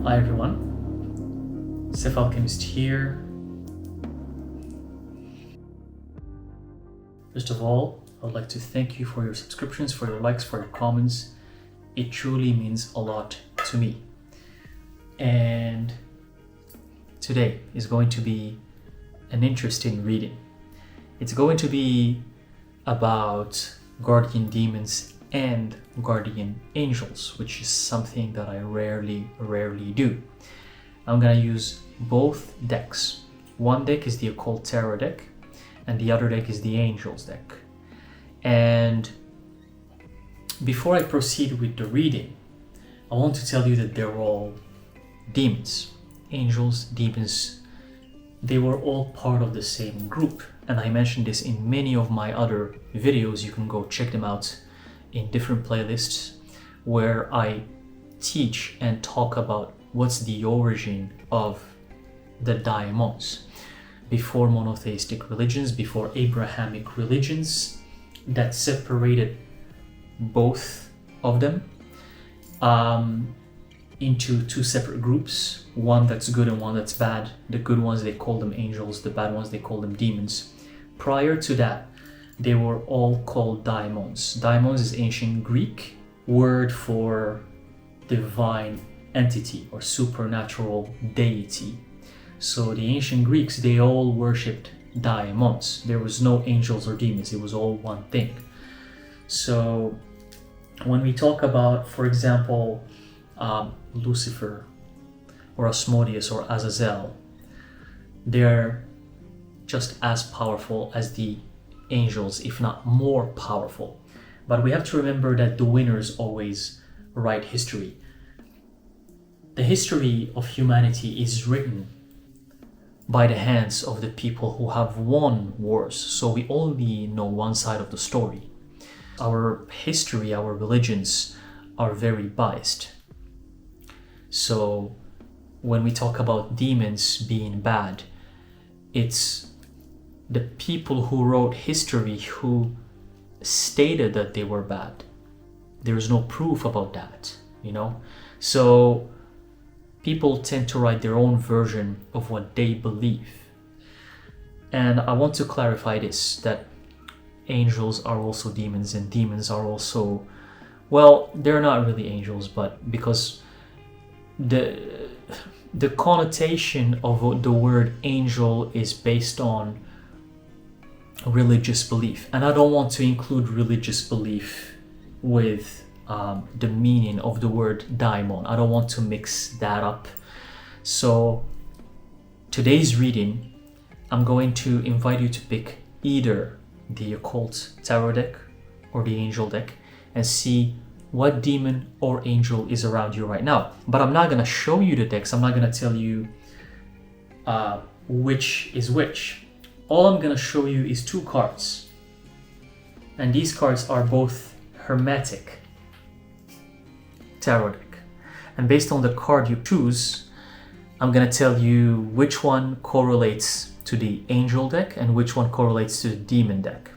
Hi everyone, Alchemist here. First of all, I would like to thank you for your subscriptions, for your likes, for your comments. It truly means a lot to me. And today is going to be an interesting reading. It's going to be about guardian demons and guardian angels, which is something that I rarely do. I'm gonna use both decks. One deck is the Occult Tarot deck, and the other deck is the Angels deck. And before I proceed with the reading, I want to tell you that they're all demons. Angels, demons, they were all part of the same group. And I mentioned this in many of my other videos. You can go check them out in different playlists where I teach and talk about what's the origin of the daimons. Before monotheistic religions, before Abrahamic religions that separated both of them into two separate groups, one that's good and one that's bad. The good ones, they call them angels, the bad ones, they call them demons. Prior to that, they were all called daimons. Daimons is ancient Greek word for divine entity or supernatural deity. So the ancient Greeks, they all worshipped daimons. There was no angels or demons, it was all one thing. So when we talk about, for example, Lucifer or Asmodeus or Azazel, they're just as powerful as the angels, if not more powerful. But we have to remember that the winners always write history. The history of humanity is written by the hands of the people who have won wars, so we only know one side of the story. Our history, our religions are very biased. So when we talk about demons being bad, it's the people who wrote history who stated that they were bad. There's no proof about that, you know? So people tend to write their own version of what they believe. And I want to clarify this, that angels are also demons and demons are also, well, they're not really angels, but because the connotation of the word angel is based on religious belief, and I don't want to include religious belief with the meaning of the word daimon. I don't want to mix that up. So today's reading, I'm going to invite you to pick either the Occult Tarot deck or the Angel deck and see what demon or angel is around you right now. But I'm not going to show you the decks. I'm not going to tell you which is which. All I'm going to show you is two cards. And these cards are both Hermetic Tarot deck. And based on the card you choose, I'm going to tell you which one correlates to the Angel deck and which one correlates to the Demon deck.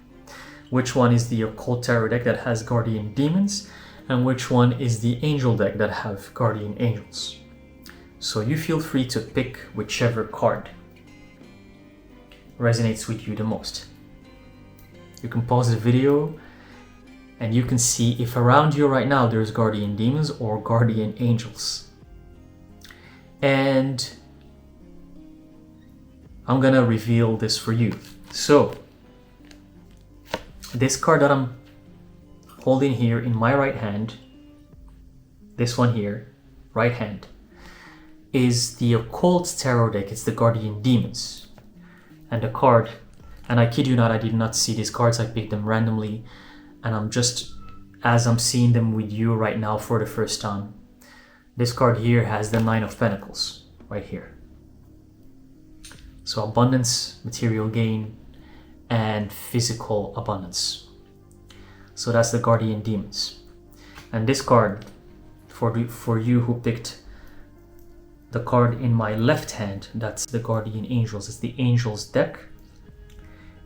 Which one is the Occult Tarot deck that has Guardian Demons, and which one is the Angel deck that have Guardian Angels. So you feel free to pick whichever card resonates with you the most. You can pause the video and you can see if around you right now there's guardian demons or guardian angels. And I'm gonna reveal this for you. So this card that I'm holding here in my right hand, this one here, right hand, is the Occult Tarot deck. It's the Guardian Demons. And the card, and I kid you not, I did not see these cards, I picked them randomly, and I'm just, as I'm seeing them with you right now for the first time, this card here has the Nine of Pentacles, right here. So abundance, material gain, and physical abundance. So that's the Guardian Demons. And this card, for you who picked the card in my left hand, that's the Guardian Angels. It's the Angels deck.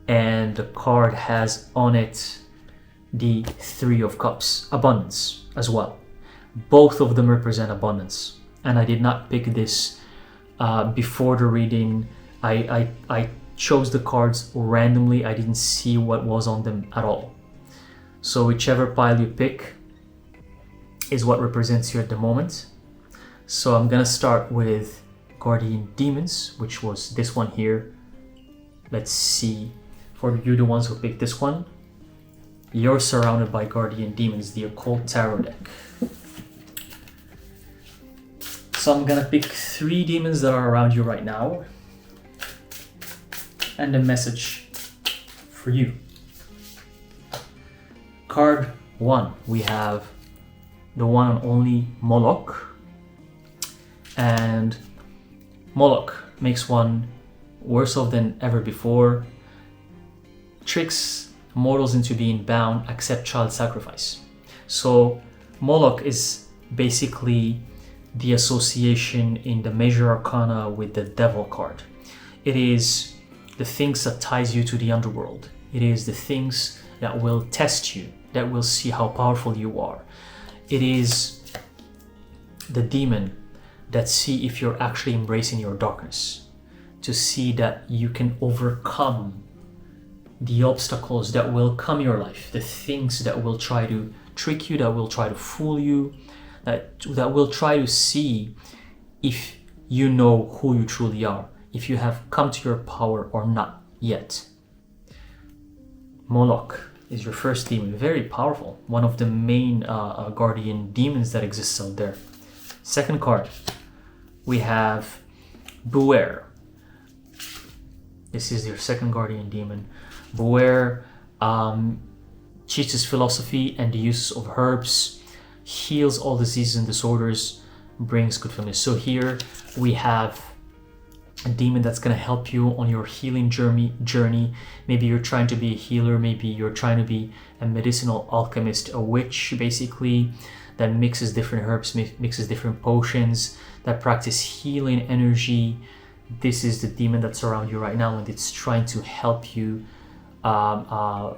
And the card has on it the Three of Cups, abundance as well. Both of them represent abundance. and I did not pick this before the reading. I chose the cards randomly. I didn't see what was on them at all. So whichever pile you pick is what represents you at the moment. So I'm gonna start with Guardian Demons, which was this one here. Let's see, for you, the ones who picked this one, you're surrounded by Guardian Demons, the Occult Tarot deck. So I'm gonna pick 3 demons that are around you right now, and a message for you. Card 1, we have the one and only Moloch. And Moloch makes one worse off than ever before, tricks mortals into being bound, accept child sacrifice. So Moloch is basically the association in the Major Arcana with the Devil card. It is the things that ties you to the underworld. It is the things that will test you, that will see how powerful you are. It is the demon that see if you're actually embracing your darkness, to see that you can overcome the obstacles that will come your life, the things that will try to trick you, that will try to fool you, that will try to see if you know who you truly are, if you have come to your power or not yet. Moloch is your first demon, very powerful, one of the main guardian demons that exists out there. Second card, we have Beware. This is your second guardian demon. Beware teaches philosophy and the use of herbs, heals all diseases and disorders, brings good fortune. So here we have a demon that's going to help you on your healing journey. Maybe you're trying to be a healer, maybe you're trying to be a medicinal alchemist, a witch basically, that mixes different herbs, mixes different potions, that practice healing energy. This is the demon that's around you right now, and it's trying to help you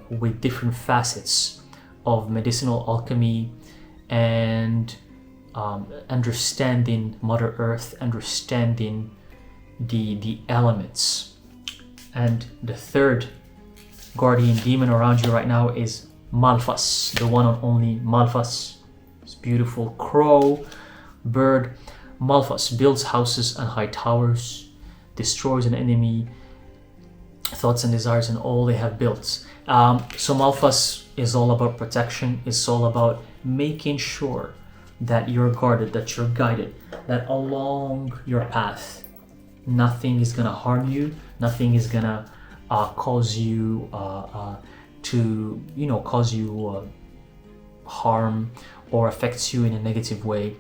with different facets of medicinal alchemy and understanding Mother Earth, understanding the elements. And the third guardian demon around you right now is Malphas, the one and only Malphas. This beautiful crow bird. Malphas builds houses and high towers, destroys an enemy, thoughts and desires and all they have built. So Malphas is all about protection. It's all about making sure that you're guarded, that you're guided, that along your path nothing is gonna harm you, nothing is gonna cause you harm or affects you in a negative way.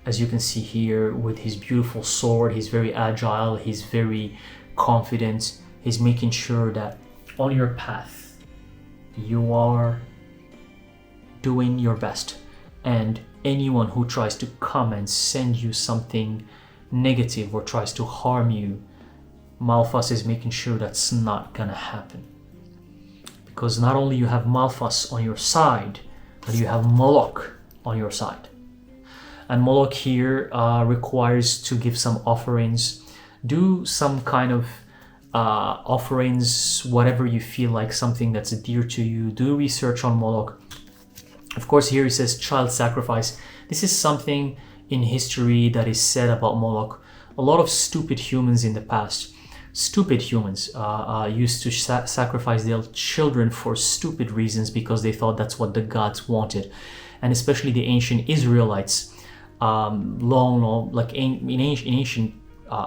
As you can see here with his beautiful sword, he's very agile, he's very confident, he's making sure that on your path you are doing your best, and anyone who tries to come and send you something negative or tries to harm you, Malphas is making sure that's not gonna happen. Because not only you have Malphas on your side, but you have Moloch on your side. And Moloch here requires to give some offerings, do some kind of offerings, whatever you feel like, something that's dear to you. Do research on Moloch. Of course, here it says child sacrifice. This is something in history that is said about Moloch. A lot of stupid humans in the past, used to sacrifice their children for stupid reasons because they thought that's what the gods wanted. And especially the ancient Israelites, in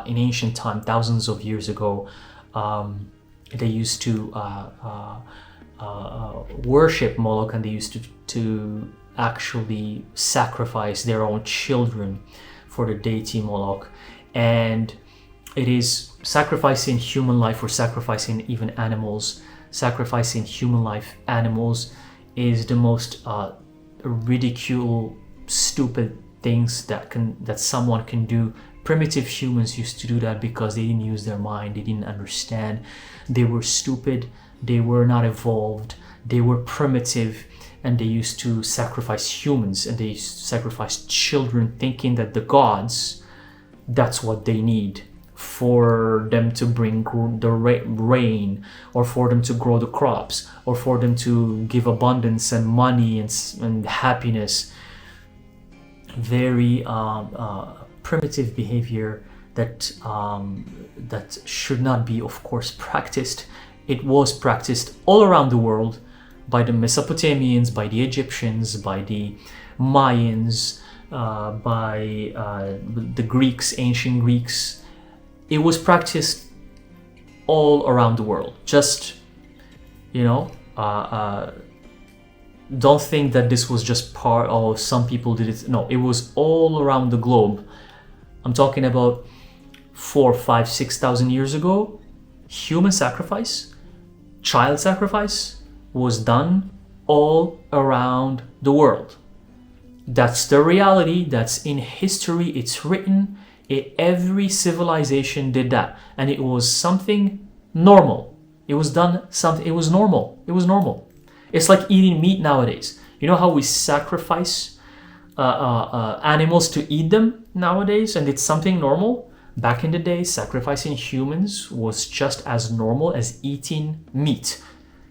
ancient time, thousands of years ago, they used to worship Moloch, and they used to actually sacrifice their own children for the deity Moloch. And it is sacrificing human life or sacrificing even animals. Sacrificing human life, animals, is the most ridicule, stupid things that someone can do. Primitive humans used to do that because they didn't use their mind, they didn't understand, they were stupid, they were not evolved, they were primitive, and they used to sacrifice humans, and they used to sacrifice children, thinking that the gods That's what they need for them to bring the rain, or for them to grow the crops, or for them to give abundance and money and happiness. Very primitive behavior that should not be, of course, practiced. It was practiced all around the world by the Mesopotamians, by the Egyptians, by the Mayans, by the Greeks, ancient Greeks. It was practiced all around the world. Just, don't think that this was just part of some people did it. No, it was all around the globe. I'm talking about 4,000, 5,000, 6,000 years ago. Human sacrifice, child sacrifice was done all around the world. That's the reality. That's in history. It's written. Every civilization did that, and it was something normal. It was done. It was normal. It was normal. It's like eating meat nowadays. You know how we sacrifice animals to eat them nowadays, and it's something normal? Back in the day, sacrificing humans was just as normal as eating meat.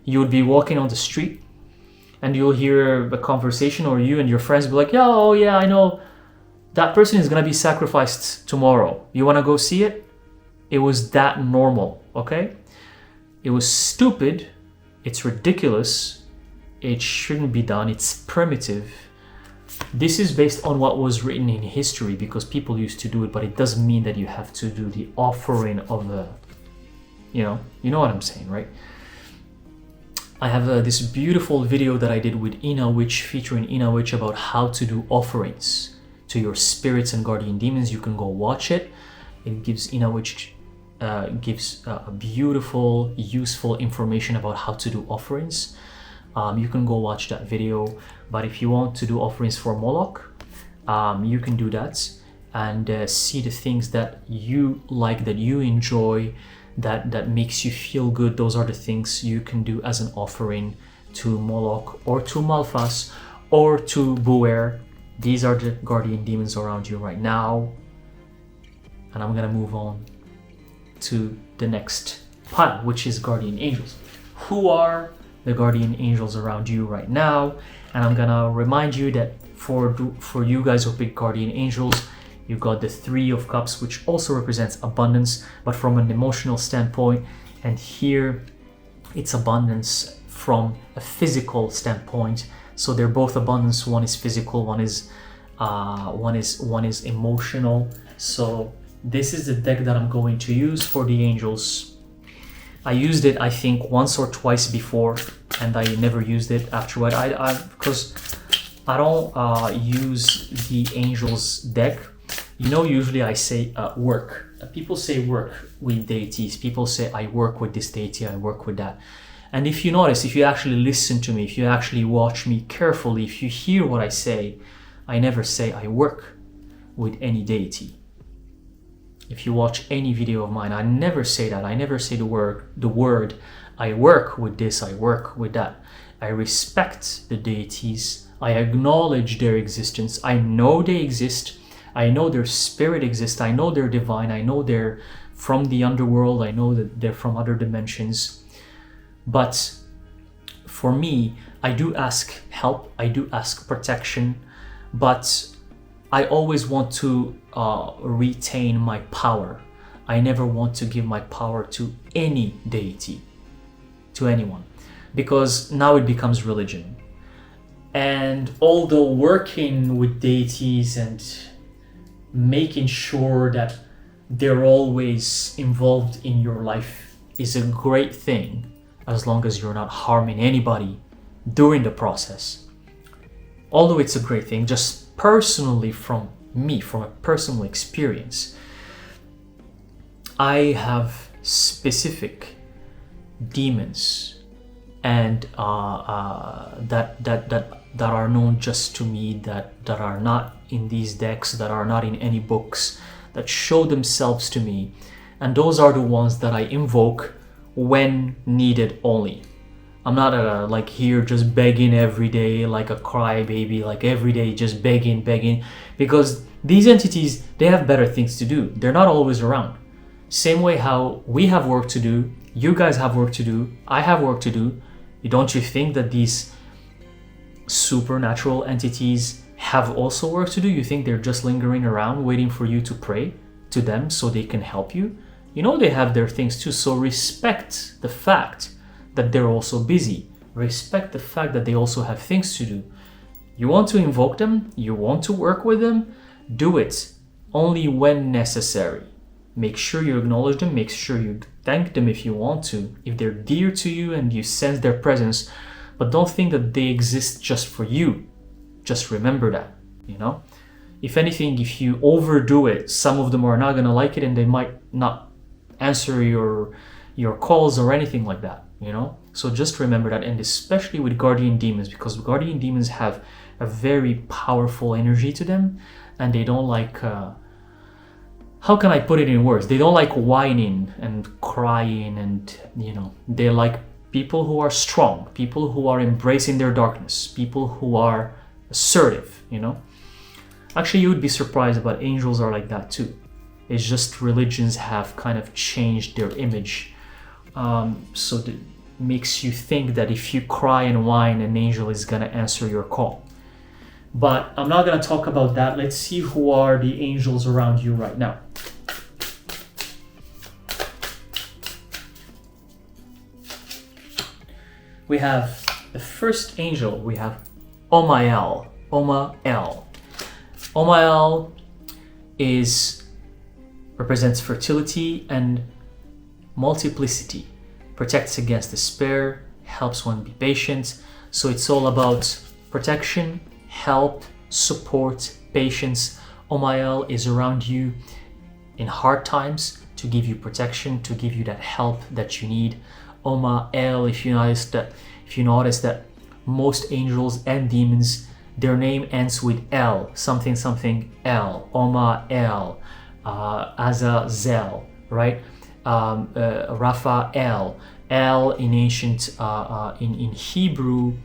You would be walking on the street, and you'll hear a conversation, or you and your friends will be like, oh yeah, I know that person is gonna be sacrificed tomorrow. You wanna go see it? It was that normal, okay? It was stupid. It's ridiculous. It shouldn't be done. It's primitive. This is based on what was written in history, because people used to do it, but it doesn't mean that you have to do the offering of the, you know what I'm saying, right? I have this beautiful video that I did with Ina Witch, featuring Ina Witch, about how to do offerings to your spirits and guardian demons. You can go watch it. It gives Ina Witch gives beautiful, useful information about how to do offerings. You can go watch that video. But if you want to do offerings for Moloch, you can do that and see the things that you like, that you enjoy, that makes you feel good. Those are the things you can do as an offering to Moloch, or to Malphas, or to Buer. These are the guardian demons around you right now. And I'm gonna move on to the next pile, which is guardian angels. Who are the guardian angels around you right now? And I'm gonna remind you that for you guys who pick guardian angels, you got the 3 of Cups, which also represents abundance, but from an emotional standpoint. And here it's abundance from a physical standpoint. So they're both abundance. One is physical, one is emotional. So this is the deck that I'm going to use for the angels. I used it, I think, once or twice before, and I never used it afterward. Because I don't use the angels deck. Usually I say work. People say work with deities. People say I work with this deity, I work with that. And if you notice, if you actually listen to me, if you actually watch me carefully, if you hear what I say, I never say I work with any deity. If you watch any video of mine, I never say that. I never say the word I work with this, I work with that. I respect the deities. I acknowledge their existence. I know they exist. I know their spirit exists. I know they're divine. I know they're from the underworld. I know that they're from other dimensions. But for me, I do ask help. I do ask protection. But I always want to retain my power. I never want to give my power to any deity, to anyone, because now it becomes religion. And although working with deities and making sure that they're always involved in your life is a great thing, as long as you're not harming anybody during the process. Although it's a great thing, just personally from me, from a personal experience, I have specific demons and that are known just to me, that are not in these decks, that are not in any books, that show themselves to me. And those are the ones that I invoke when needed only. I'm not like here just begging every day like a crybaby, like every day just begging, because these entities, they have better things to do. They're not always around. Same way how we have work to do, you guys have work to do, I have work to do. Don't you think that these supernatural entities have also work to do? You think they're just lingering around waiting for you to pray to them so they can help you? You know they have their things too, so respect the fact that they're also busy. Respect the fact that they also have things to do. You want to invoke them, you want to work with them, do it only when necessary. Make sure you acknowledge them, make sure you thank them if you want to, if they're dear to you and you sense their presence, but don't think that they exist just for you. Just remember that, you know? If anything, if you overdo it, some of them are not gonna like it and they might not answer your calls or anything like that, you know? So just remember that, and especially with guardian demons, because guardian demons have a very powerful energy to them, and they don't like, how can I put it in words? They don't like whining and crying, and, you know, they like people who are strong, people who are embracing their darkness, people who are assertive, you know? Actually, you would be surprised, but angels are like that too. It's just religions have kind of changed their image. So that makes you think that if you cry and whine, an angel is gonna answer your call. But I'm not gonna talk about that. Let's see who are the angels around you right now. We have the first angel, we have Oma L. Oma L. Oma L represents fertility and multiplicity, protects against despair, helps one be patient. So it's all about protection, help, support, patience. Oma L is around you in hard times to give you protection, to give you that help that you need. Oma L, if you notice that most angels and demons, their name ends with L, something something L. Oma L, Azazel, right? Raphael. El in ancient, in Hebrew,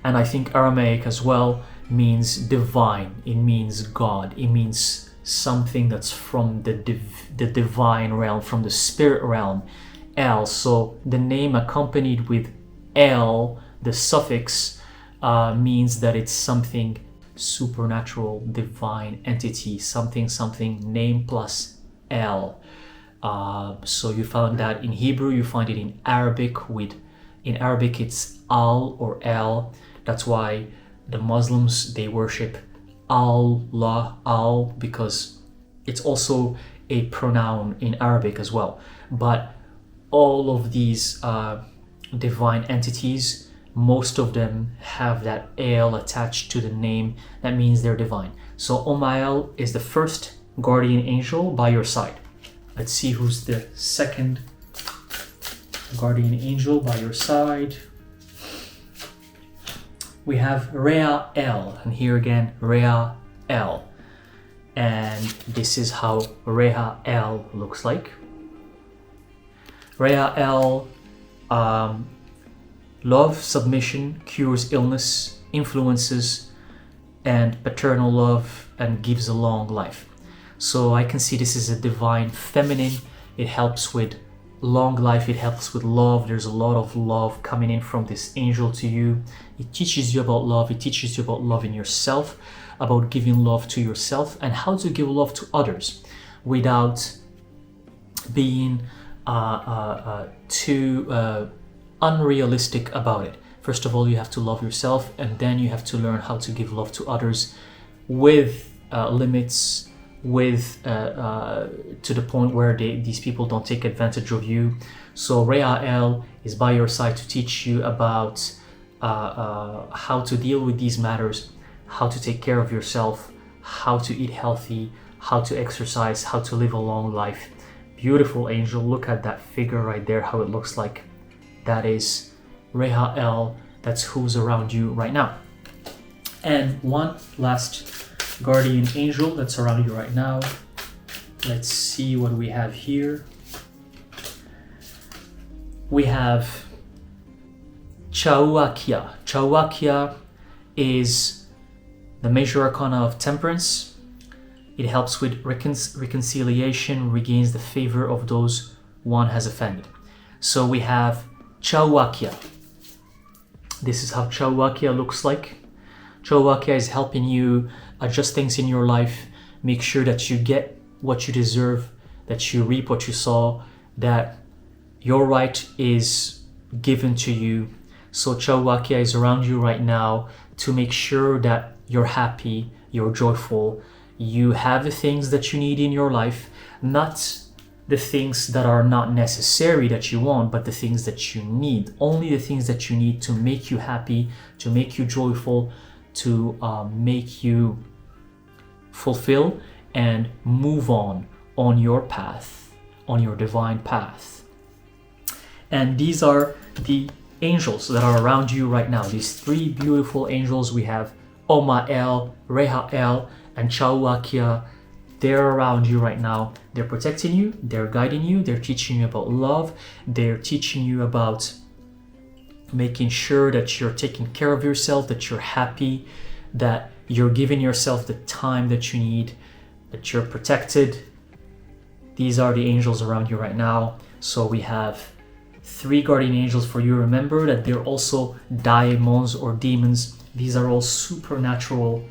and I think Aramaic as well, means divine. It means God. It means something that's from the divine realm, from the spirit realm. El. So the name accompanied with El, the suffix, means that it's something supernatural, divine entity, something name plus El. So you found that in Hebrew, you find it in Arabic. In Arabic it's Al or El. That's why the Muslims, they worship Allah, Al, because it's also a pronoun in Arabic as well. But all of these divine entities, most of them have that El attached to the name. That means they're divine. So Oma L is the first guardian angel by your side. Let's see who's the second guardian angel by your side. We have Rhea L, and here again, Rhea L. And this is how Rhea L looks like. Rhea L, love, submission, cures illness, influences, and paternal love, and gives a long life. So I can see this is a divine feminine. It helps with long life, it helps with love. There's a lot of love coming in from this angel to you. It teaches you about love. It teaches you about loving yourself, about giving love to yourself, and how to give love to others without being too unrealistic about it. First of all, you have to love yourself, and then you have to learn how to give love to others with limits, with to the point where these people don't take advantage of you. So Rhea L is by your side to teach you about how to deal with these matters, how to take care of yourself, how to eat healthy, how to exercise, how to live a long life. Beautiful angel. Look at that figure right there, how it looks like. That is Rhea L. That's who's around you right now. And one last guardian angel that's around you right now. Let's see what we have here. We have Chawakia. Chawakia is the major arcana of temperance. It helps with reconciliation, regains the favor of those one has offended. So we have Chawakia. This is how Chawakia looks like. Chawakia is helping you adjust things in your life, make sure that you get what you deserve, that you reap what you sow, that your right is given to you. So Chawakia is around you right now to make sure that you're happy, you're joyful, you have the things that you need in your life, not the things that are not necessary that you want, but the things that you need. Only the things that you need to make you happy, to make you joyful, to make you fulfill and move on your path, on your divine path. And these are the angels that are around you right now. These three beautiful angels. We have Oma L, Rhea L, and Chawakia. They're around you right now. They're protecting you, they're guiding you, they're teaching you about love, they're teaching you about making sure that you're taking care of yourself, that you're happy, that you're giving yourself the time that you need, that you're protected. These are the angels around you right now. So we have three guardian angels for you. Remember that they're also daimons or demons. These are all supernatural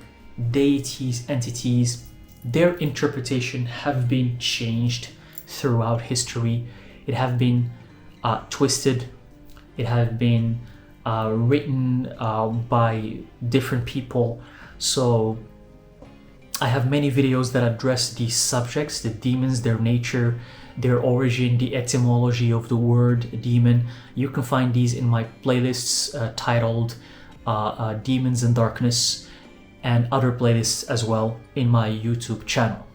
deities, entities. Their interpretation have been changed throughout history. It have been twisted. It have been written by different people. So I have many videos that address these subjects, the demons, their nature, their origin, the etymology of the word demon. You can find these in my playlists titled Demons and Darkness, and other playlists as well in my YouTube channel.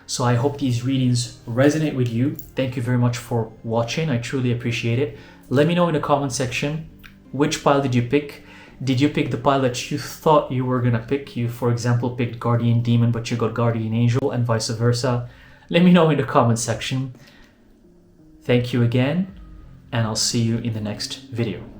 So I hope these readings resonate with you. Thank you very much for watching. I truly appreciate it. Let me know in the comment section, which pile did you pick? Did you pick the pile that you thought you were gonna pick? You, for example, picked Guardian Demon, but you got Guardian Angel, and vice versa. Let me know in the comment section. Thank you again, and I'll see you in the next video.